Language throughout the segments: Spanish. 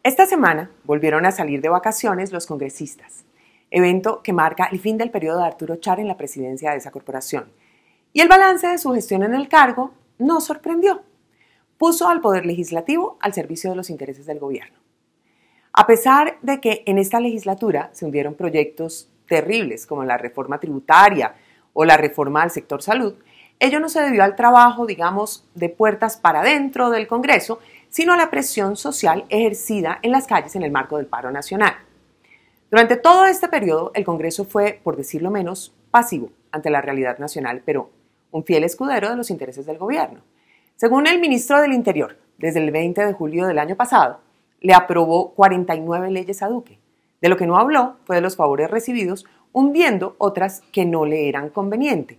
Esta semana volvieron a salir de vacaciones los congresistas, evento que marca el fin del periodo de Arturo Char en la presidencia de esa corporación. Y el balance de su gestión en el cargo nos sorprendió. Puso al Poder Legislativo al servicio de los intereses del gobierno. A pesar de que en esta legislatura se hundieron proyectos terribles como la reforma tributaria o la reforma al sector salud, ello no se debió al trabajo, digamos, de puertas para adentro del Congreso, sino a la presión social ejercida en las calles en el marco del paro nacional. Durante todo este periodo, el Congreso fue, por decirlo menos, pasivo ante la realidad nacional, pero un fiel escudero de los intereses del gobierno. Según el ministro del Interior, desde el 20 de julio del año pasado, le aprobó 49 leyes a Duque. De lo que no habló fue de los favores recibidos, hundiendo otras que no le eran convenientes.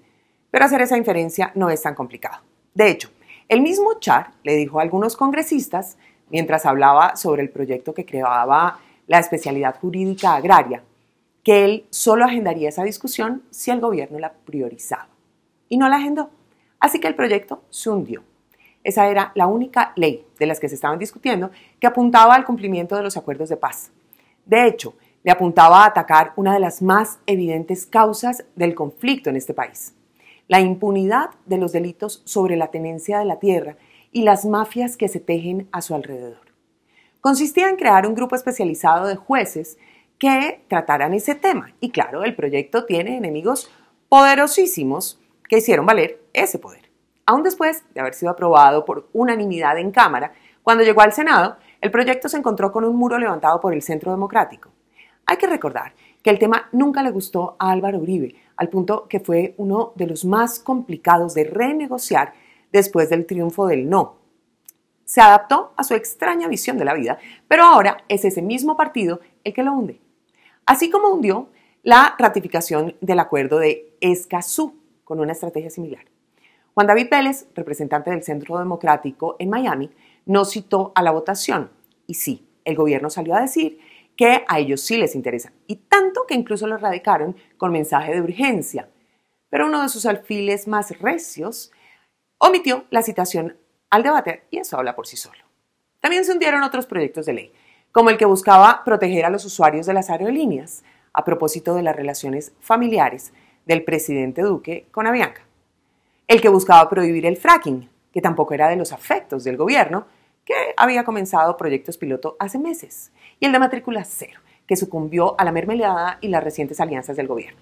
Pero hacer esa inferencia no es tan complicado. De hecho, el mismo Char le dijo a algunos congresistas, mientras hablaba sobre el proyecto que creaba la especialidad jurídica agraria, que él solo agendaría esa discusión si el gobierno la priorizaba. Y no la agendó. Así que el proyecto se hundió. Esa era la única ley de las que se estaban discutiendo que apuntaba al cumplimiento de los acuerdos de paz. De hecho, le apuntaba a atacar una de las más evidentes causas del conflicto en este país: la impunidad de los delitos sobre la tenencia de la tierra y las mafias que se tejen a su alrededor. Consistía en crear un grupo especializado de jueces que trataran ese tema. Y claro, el proyecto tiene enemigos poderosísimos que hicieron valer ese poder. Aún después de haber sido aprobado por unanimidad en Cámara, cuando llegó al Senado, el proyecto se encontró con un muro levantado por el Centro Democrático. Hay que recordar que el tema nunca le gustó a Álvaro Uribe, al punto que fue uno de los más complicados de renegociar después del triunfo del no. Se adaptó a su extraña visión de la vida, pero ahora es ese mismo partido el que lo hunde. Así como hundió la ratificación del acuerdo de Escazú con una estrategia similar. Juan David Vélez, representante del Centro Democrático en Miami, no citó a la votación. Y sí, el gobierno salió a decir que a ellos sí les interesa, y tanto que incluso lo radicaron con mensaje de urgencia. Pero uno de sus alfiles más recios omitió la citación al debate, y eso habla por sí solo. También se hundieron otros proyectos de ley, como el que buscaba proteger a los usuarios de las aerolíneas, a propósito de las relaciones familiares del presidente Duque con Avianca. El que buscaba prohibir el fracking, que tampoco era de los afectos del gobierno, que había comenzado proyectos piloto hace meses, y el de matrícula cero, que sucumbió a la mermelada y las recientes alianzas del gobierno.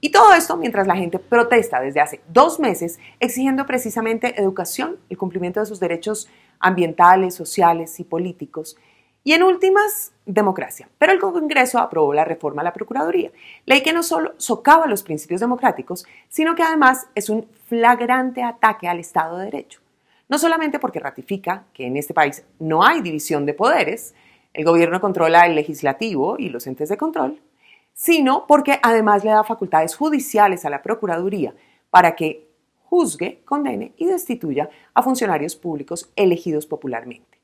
Y todo esto mientras la gente protesta desde hace 2 meses exigiendo precisamente educación, el cumplimiento de sus derechos ambientales, sociales y políticos, y en últimas, democracia. Pero el Congreso aprobó la reforma a la Procuraduría, ley que no solo socava los principios democráticos, sino que además es un flagrante ataque al Estado de Derecho. No solamente porque ratifica que en este país no hay división de poderes, el gobierno controla el legislativo y los entes de control, sino porque además le da facultades judiciales a la Procuraduría para que juzgue, condene y destituya a funcionarios públicos elegidos popularmente.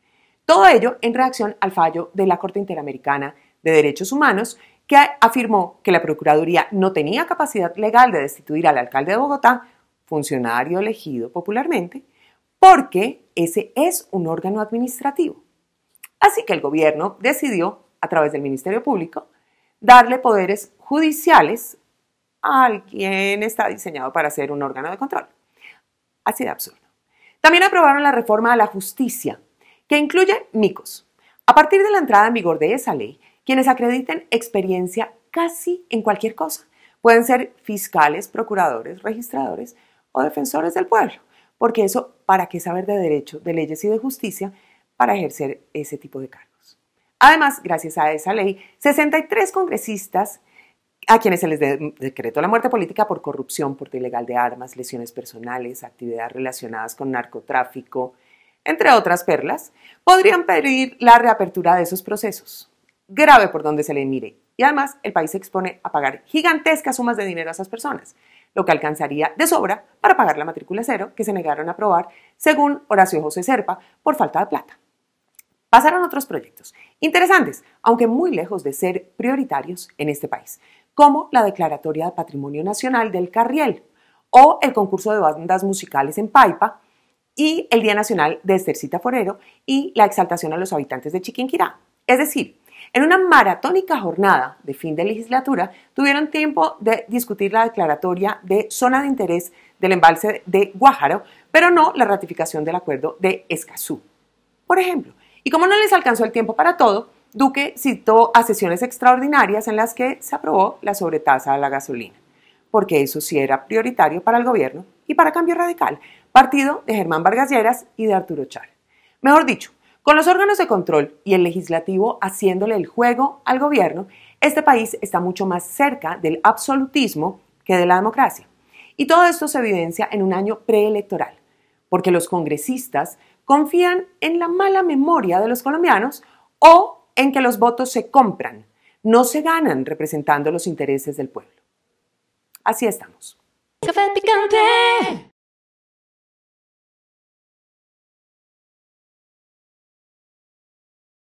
Todo ello en reacción al fallo de la Corte Interamericana de Derechos Humanos, que afirmó que la Procuraduría no tenía capacidad legal de destituir al alcalde de Bogotá, funcionario elegido popularmente, porque ese es un órgano administrativo. Así que el gobierno decidió, a través del Ministerio Público, darle poderes judiciales a alguien está diseñado para ser un órgano de control. Así de absurdo. También aprobaron la reforma a la justicia, que incluye micos. A partir de la entrada en vigor de esa ley, quienes acrediten experiencia casi en cualquier cosa pueden ser fiscales, procuradores, registradores o defensores del pueblo, porque eso, ¿para qué saber de derecho, de leyes y de justicia para ejercer ese tipo de cargos? Además, gracias a esa ley, 63 congresistas a quienes se les decretó la muerte política por corrupción, porte ilegal de armas, lesiones personales, actividades relacionadas con narcotráfico, entre otras perlas, podrían pedir la reapertura de esos procesos. Grave por donde se le mire. Y además, el país se expone a pagar gigantescas sumas de dinero a esas personas, lo que alcanzaría de sobra para pagar la matrícula cero que se negaron a aprobar, según Horacio José Serpa, por falta de plata. Pasaron otros proyectos interesantes, aunque muy lejos de ser prioritarios en este país, como la Declaratoria de Patrimonio Nacional del Carriel o el concurso de bandas musicales en Paipa, y el Día Nacional de Estercita Forero y la exaltación a los habitantes de Chiquinquirá. Es decir, en una maratónica jornada de fin de legislatura, tuvieron tiempo de discutir la declaratoria de zona de interés del embalse de Guájaro, pero no la ratificación del acuerdo de Escazú, por ejemplo. Y como no les alcanzó el tiempo para todo, Duque citó a sesiones extraordinarias en las que se aprobó la sobretasa a la gasolina, porque eso sí era prioritario para el gobierno y para Cambio Radical, partido de Germán Vargas Lleras y de Arturo Char. Mejor dicho, con los órganos de control y el legislativo haciéndole el juego al gobierno, este país está mucho más cerca del absolutismo que de la democracia. Y todo esto se evidencia en un año preelectoral, porque los congresistas confían en la mala memoria de los colombianos o en que los votos se compran, no se ganan representando los intereses del pueblo. Así estamos. Café Picante.